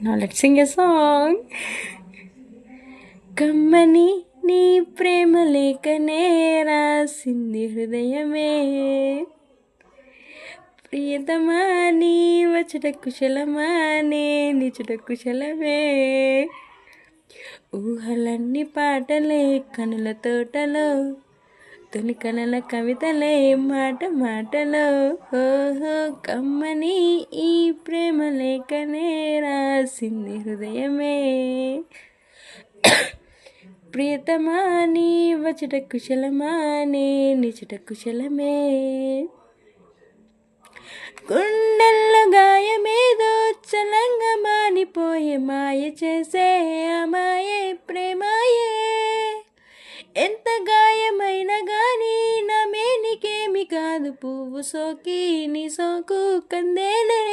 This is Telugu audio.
Now let's sing a song. కమ్మని నీ ప్రేమ లేఖనే రాసింది హృదయమే, ప్రియతమా నీ వచ్చుట కుశలమా నే నిచుట కుశలమే, ఊహలన్నీ పాటలే కనుల తోటలో, తొలి కనుల కవితలే మాట మాటలో, ఓహో కమ్మని ఈ ప్రేమ లేఖనే రాసింది హృదయమే, ప్రియతమా నీ వచ్చుట కుశలమా నే నిచుట కుశలమే, గుండెల్లో గాయమేదో చలంగా మానిపోయే మాయ చేసే అమాయే ప్రేమాయే, ఎంత గాయమైనా గానీ నా మేనికేమి కాదు, పువ్వు సోకి నీ సోకు కందేలే.